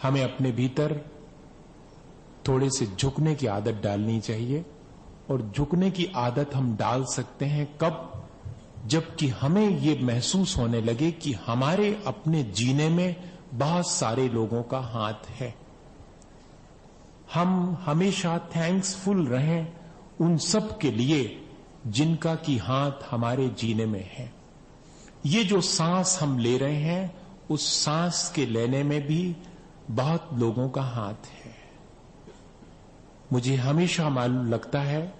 हमें अपने भीतर थोड़े से झुकने की आदत डालनी चाहिए। और झुकने की आदत हम डाल सकते हैं कब? जबकि हमें ये महसूस होने लगे कि हमारे अपने जीने में बहुत सारे लोगों का हाथ है। हम हमेशा थैंक्सफुल रहें उन सब के लिए जिनका की हाथ हमारे जीने में है। ये जो सांस हम ले रहे हैं, उस सांस के लेने में भी बहुत लोगों का हाथ है। मुझे हमेशा मालूम लगता है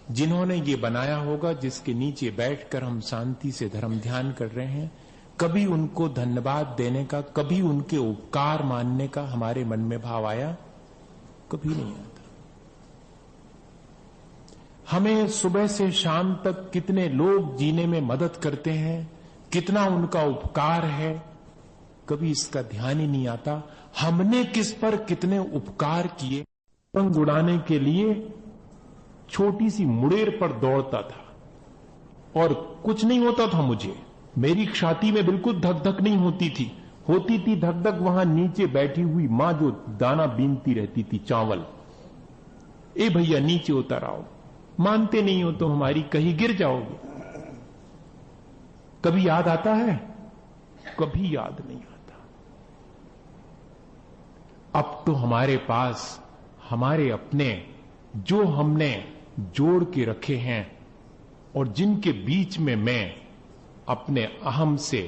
जिन्होंने ये बनाया होगा, जिसके नीचे बैठकर हम शांति से धर्म ध्यान कर रहे हैं, कभी उनको धन्यवाद देने का, कभी उनके उपकार मानने का हमारे मन में भाव आया? कभी नहीं आता। हमें सुबह से शाम तक कितने लोग जीने में मदद करते हैं, कितना उनका उपकार है, कभी इसका ध्यान ही नहीं आता। हमने किस पर कितने उपकार किए। पतंग उड़ाने के लिए छोटी सी मुड़ेर पर दौड़ता था और कुछ नहीं होता था मुझे, मेरी छाती में बिल्कुल धक धक नहीं होती थी धक धक वहां नीचे बैठी हुई मां जो दाना बीनती रहती थी, चावल। ए भैया नीचे उतर आओ, मानते नहीं हो तो हमारी, कहीं गिर जाओगे। कभी याद आता है? कभी याद नहीं आता। अब तो हमारे पास हमारे अपने जो हमने जोड़ के रखे हैं और जिनके बीच में मैं अपने अहम से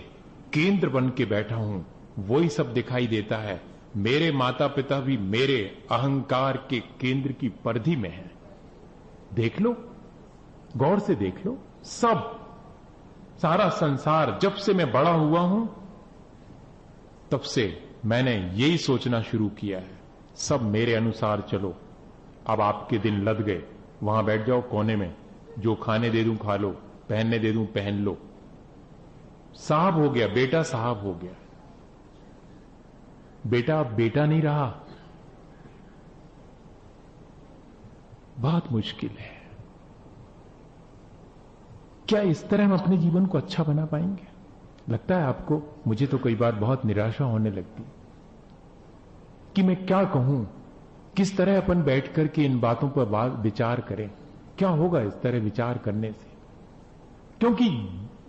केंद्र बन के बैठा हूं, वही सब दिखाई देता है। मेरे माता पिता भी मेरे अहंकार के केंद्र की परिधि में हैं। देख लो, गौर से देख लो, सब सारा संसार जब से मैं बड़ा हुआ हूं तब से मैंने यही सोचना शुरू किया है, सब मेरे अनुसार चलो। अब आपके दिन लद गए, वहां बैठ जाओ कोने में, जो खाने दे दूं खा लो, पहनने दे दूं पहन लो। साहब हो गया, बेटा साहब हो गया। बेटा अब बेटा नहीं रहा। बहुत मुश्किल है। क्या इस तरह हम अपने जीवन को अच्छा बना पाएंगे? लगता है आपको? मुझे तो कई बार बहुत निराशा होने लगती कि मैं क्या कहूं, किस तरह अपन बैठ करके इन बातों पर विचार करें। क्या होगा इस तरह विचार करने से? क्योंकि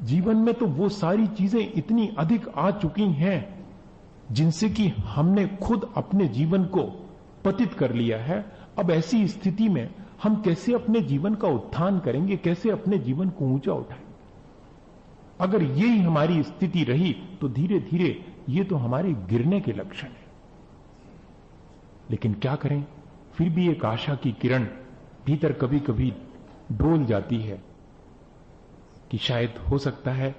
जीवन में तो वो सारी चीजें इतनी अधिक आ चुकी हैं जिनसे कि हमने खुद अपने जीवन को पतित कर लिया है। अब ऐसी स्थिति में हम कैसे अपने जीवन का उत्थान करेंगे, कैसे अपने जीवन को ऊंचा उठाएंगे? अगर यही हमारी स्थिति रही तो धीरे धीरे ये तो हमारे गिरने के लक्षण है। लेकिन क्या करें, फिर भी एक आशा की किरण भीतर कभी कभी डोल जाती है कि शायद हो सकता है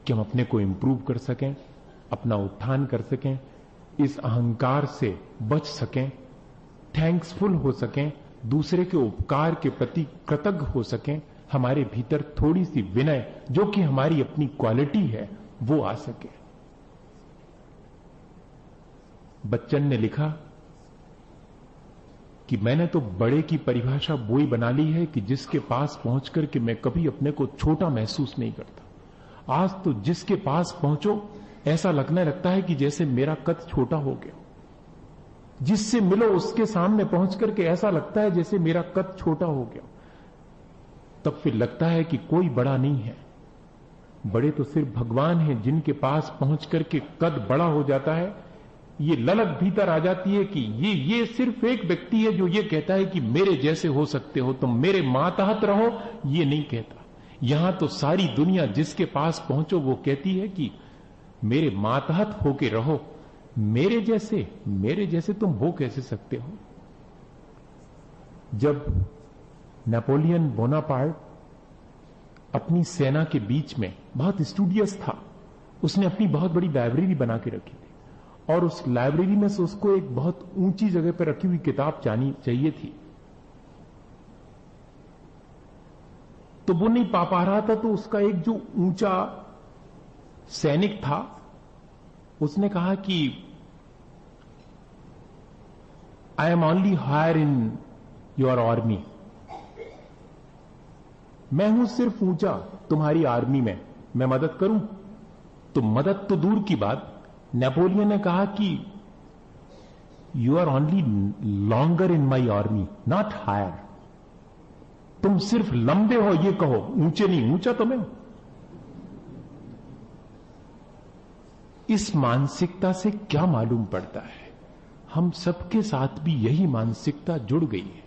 कि हम अपने को इंप्रूव कर सकें, अपना उत्थान कर सकें, इस अहंकार से बच सकें, थैंक्सफुल हो सकें, दूसरे के उपकार के प्रति कृतज्ञ हो सकें, हमारे भीतर थोड़ी सी विनय जो कि हमारी अपनी क्वालिटी है वो आ सके। बच्चन ने लिखा कि मैंने तो बड़े की परिभाषा वो ही बना ली है कि जिसके पास पहुंचकर के मैं कभी अपने को छोटा महसूस नहीं करता। आज तो जिसके पास पहुंचो ऐसा लगने लगता है कि जैसे मेरा कद छोटा हो गया। जिससे मिलो उसके सामने पहुंच करके ऐसा लगता है जैसे मेरा कद छोटा हो गया। तब फिर लगता है कि कोई बड़ा नहीं है, बड़े तो सिर्फ भगवान हैं जिनके पास पहुंच करके कद बड़ा हो जाता है। ये ललक भीतर आ जाती है कि ये सिर्फ एक व्यक्ति है जो ये कहता है कि मेरे जैसे हो सकते हो, तुम मेरे मातहत रहो, ये नहीं कहता। यहां तो सारी दुनिया जिसके पास पहुंचो वो कहती है कि मेरे मातहत होके रहो, मेरे जैसे तुम हो कैसे सकते हो? जब नेपोलियन बोनापार्ट अपनी सेना के बीच में बहुत स्टूडियस था, उसने अपनी बहुत बड़ी लाइब्रेरी बना के रखी थी और उस लाइब्रेरी में से उसको एक बहुत ऊंची जगह पर रखी हुई किताब चाहिए थी। तो वो नहीं पा रहा था, तो उसका एक जो ऊंचा सैनिक था उसने कहा कि I am only hire in your army, मैं हूं सिर्फ ऊंचा तुम्हारी आर्मी में, मैं मदद करूं? तो मदद तो दूर की बात, नेपोलियन ने कहा कि you are only longer in my army, not hire. तुम सिर्फ लंबे हो ये कहो, ऊंचे नहीं। ऊंचा तो मैं हूं। इस मानसिकता से क्या मालूम पड़ता है, हम सबके साथ भी यही मानसिकता जुड़ गई है।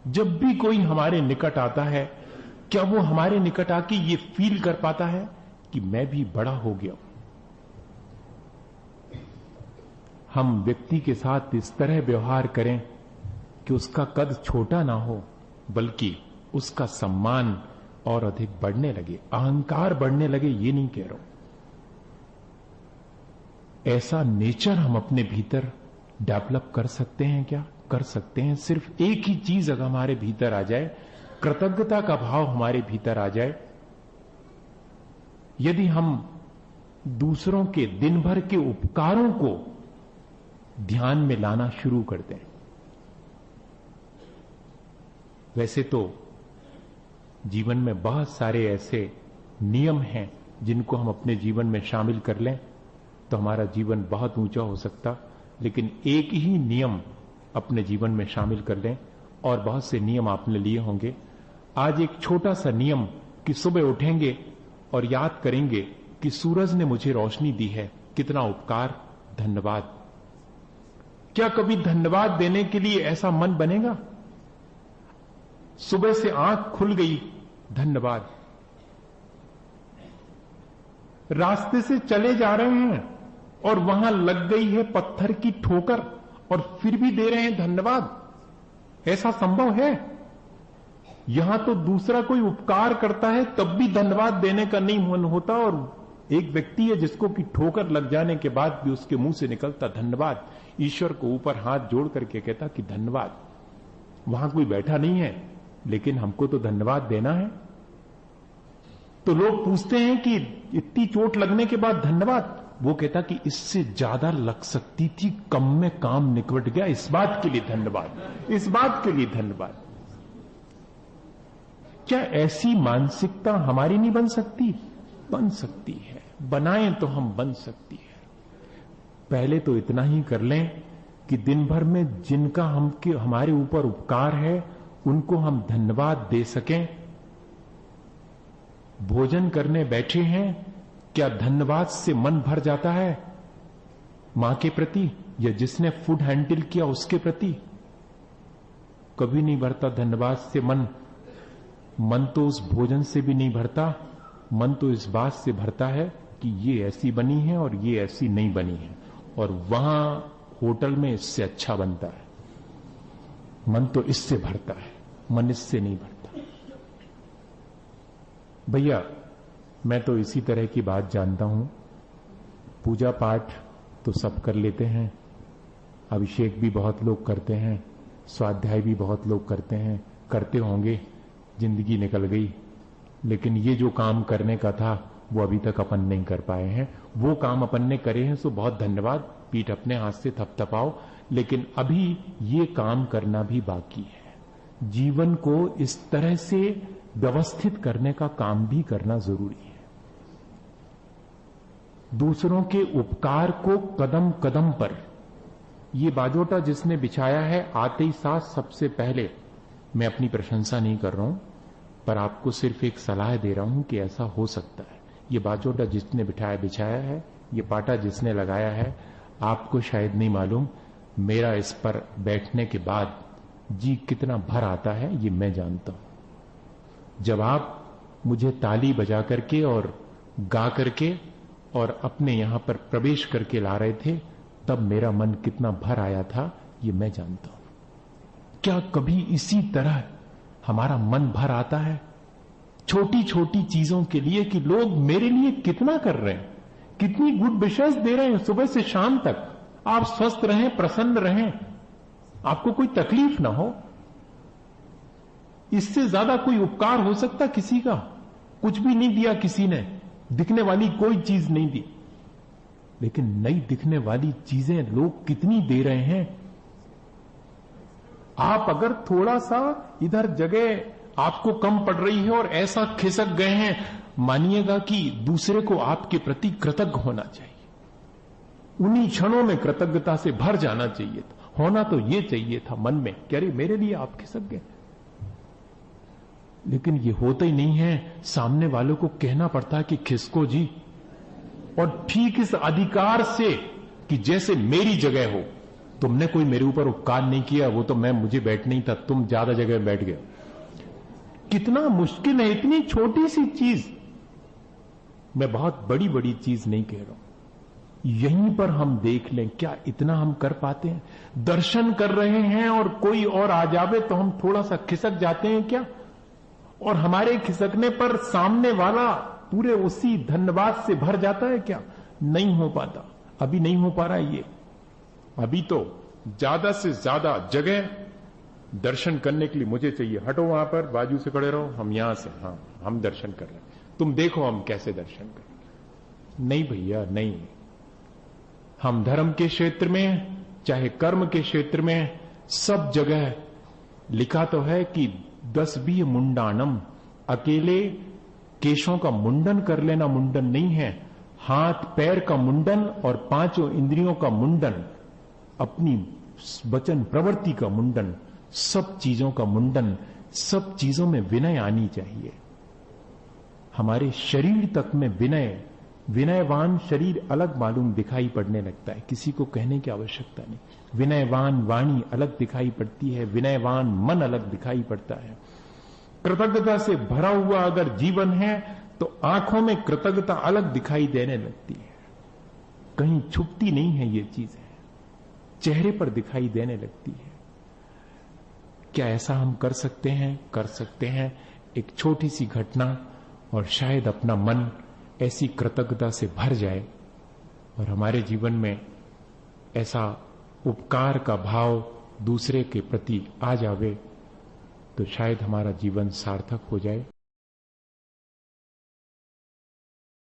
जब भी कोई हमारे निकट आता है, क्या वो हमारे निकट आके ये फील कर पाता है कि मैं भी बड़ा हो गया हूं? हम व्यक्ति के साथ इस तरह व्यवहार करें कि उसका कद छोटा ना हो, बल्कि उसका सम्मान और अधिक बढ़ने लगे, अहंकार बढ़ने लगे। ये नहीं कह रहा हूं, ऐसा नेचर हम अपने भीतर डेवलप कर सकते हैं। क्या कर सकते हैं? सिर्फ एक ही चीज अगर हमारे भीतर आ जाए, कृतज्ञता का भाव हमारे भीतर आ जाए। यदि हम दूसरों के दिन भर के उपकारों को ध्यान में लाना शुरू कर दें। वैसे तो जीवन में बहुत सारे ऐसे नियम हैं जिनको हम अपने जीवन में शामिल कर लें तो हमारा जीवन बहुत ऊंचा हो सकता, लेकिन एक ही नियम अपने जीवन में शामिल कर लें, और बहुत से नियम आपने लिए होंगे। आज एक छोटा सा नियम कि सुबह उठेंगे और याद करेंगे कि सूरज ने मुझे रोशनी दी है, कितना उपकार, धन्यवाद। क्या कभी धन्यवाद देने के लिए ऐसा मन बनेगा? सुबह से आंख खुल गई, धन्यवाद। रास्ते से चले जा रहे हैं और वहां लग गई है पत्थर की ठोकर और फिर भी दे रहे हैं धन्यवाद। ऐसा संभव है? यहां तो दूसरा कोई उपकार करता है तब भी धन्यवाद देने का नहीं मन होता, और एक व्यक्ति है जिसको कि ठोकर लग जाने के बाद भी उसके मुंह से निकलता धन्यवाद। ईश्वर को ऊपर हाथ जोड़ करके कहता कि धन्यवाद। वहां कोई बैठा नहीं है, लेकिन हमको तो धन्यवाद देना है। तो लोग पूछते हैं कि इतनी चोट लगने के बाद धन्यवाद। वो कहता कि इससे ज्यादा लग सकती थी, कम में काम निकट गया, इस बात के लिए धन्यवाद, इस बात के लिए धन्यवाद। क्या ऐसी मानसिकता हमारी नहीं बन सकती? बन सकती है। बनाएं तो हम बन सकती है। पहले तो इतना ही कर लें कि दिन भर में जिनका हमारे ऊपर उपकार है उनको हम धन्यवाद दे सकें। भोजन करने बैठे हैं, क्या धन्यवाद से मन भर जाता है? मां के प्रति या जिसने फूड हैंडल किया उसके प्रति? कभी नहीं भरता धन्यवाद से मन। मन तो उस भोजन से भी नहीं भरता, मन तो इस बात से भरता है कि ये ऐसी बनी है और ये ऐसी नहीं बनी है, और वहां होटल में इससे अच्छा बनता है। मन तो इससे भरता है, मन इससे नहीं भरता। भैया, मैं तो इसी तरह की बात जानता हूं। पूजा पाठ तो सब कर लेते हैं, अभिषेक भी बहुत लोग करते हैं, स्वाध्याय भी बहुत लोग करते हैं, करते होंगे, जिंदगी निकल गई। लेकिन ये जो काम करने का था वो अभी तक अपन नहीं कर पाए हैं। वो काम अपन ने करे हैं सो बहुत धन्यवाद, पीठ अपने हाथ से थपथपाओ। लेकिन अभी ये काम करना भी बाकी है। जीवन को इस तरह से व्यवस्थित करने का काम भी करना जरूरी है। दूसरों के उपकार को कदम कदम पर, ये बाजोटा जिसने बिछाया है, आते ही साथ सबसे पहले, मैं अपनी प्रशंसा नहीं कर रहा हूं, पर आपको सिर्फ एक सलाह दे रहा हूं कि ऐसा हो सकता है। ये बाजोटा जिसने बिछाया है, ये पाटा जिसने लगाया है, आपको शायद नहीं मालूम, मेरा इस पर बैठने के बाद जी कितना भर आता है ये मैं जानता हूं। जब आप मुझे ताली बजा करके और गा करके और अपने यहां पर प्रवेश करके ला रहे थे, तब मेरा मन कितना भर आया था ये मैं जानता हूं। क्या कभी इसी तरह हमारा मन भर आता है छोटी छोटी चीजों के लिए कि लोग मेरे लिए कितना कर रहे हैं, कितनी गुड विशेष दे रहे हैं सुबह से शाम तक, आप स्वस्थ रहें, प्रसन्न रहें, आपको कोई तकलीफ ना हो। इससे ज्यादा कोई उपकार हो सकता किसी का? कुछ भी नहीं दिया किसी ने, दिखने वाली कोई चीज नहीं दी, लेकिन नई दिखने वाली चीजें लोग कितनी दे रहे हैं। आप अगर थोड़ा सा इधर जगह आपको कम पड़ रही है और ऐसा खिसक गए हैं, मानिएगा कि दूसरे को आपके प्रति कृतज्ञ होना चाहिए। उन्हीं क्षणों में कृतज्ञता से भर जाना चाहिए था। होना तो ये चाहिए था मन में कि अरे मेरे लिए आप खिसक गए, लेकिन ये होता ही नहीं है। सामने वालों को कहना पड़ता है कि खिसको जी, और ठीक इस अधिकार से कि जैसे मेरी जगह हो, तुमने कोई मेरे ऊपर उपकार नहीं किया, वो तो मुझे बैठना ही था, तुम ज्यादा जगह में बैठ गए। कितना मुश्किल है, इतनी छोटी सी चीज, मैं बहुत बड़ी बड़ी चीज नहीं कह रहा हूं, यहीं पर हम देख लें क्या इतना हम कर पाते हैं। दर्शन कर रहे हैं और कोई और आ जावे तो हम थोड़ा सा खिसक जाते हैं क्या, और हमारे खिसकने पर सामने वाला पूरे उसी धन्यवाद से भर जाता है क्या? नहीं हो पाता, अभी नहीं हो पा रहा है ये। अभी तो ज्यादा से ज्यादा जगह दर्शन करने के लिए मुझे चाहिए। हटो वहां पर, बाजू से खड़े रहो, हम यहां से, हाँ हम दर्शन कर रहे हैं, तुम देखो हम कैसे दर्शन करें। नहीं भैया नहीं, हम धर्म के क्षेत्र में चाहे कर्म के क्षेत्र में सब जगह लिखा तो है कि 10 मुंडानम, अकेले केशों का मुंडन कर लेना मुंडन नहीं है, हाथ पैर का मुंडन और 5 इंद्रियों का मुंडन, अपनी वचन प्रवृत्ति का मुंडन, सब चीजों का मुंडन, सब चीजों में विनय आनी चाहिए। हमारे शरीर तक में विनय, विनयवान शरीर अलग मालूम दिखाई पड़ने लगता है, किसी को कहने की आवश्यकता नहीं। विनयवान वाणी अलग दिखाई पड़ती है, विनयवान मन अलग दिखाई पड़ता है। कृतज्ञता से भरा हुआ अगर जीवन है तो आंखों में कृतज्ञता अलग दिखाई देने लगती है, कहीं छुपती नहीं है ये चीजें, चेहरे पर दिखाई देने लगती है। क्या ऐसा हम कर सकते हैं? कर सकते हैं। एक छोटी सी घटना और शायद अपना मन ऐसी कृतज्ञता से भर जाए और हमारे जीवन में ऐसा उपकार का भाव दूसरे के प्रति आ जावे, तो शायद हमारा जीवन सार्थक हो जाए।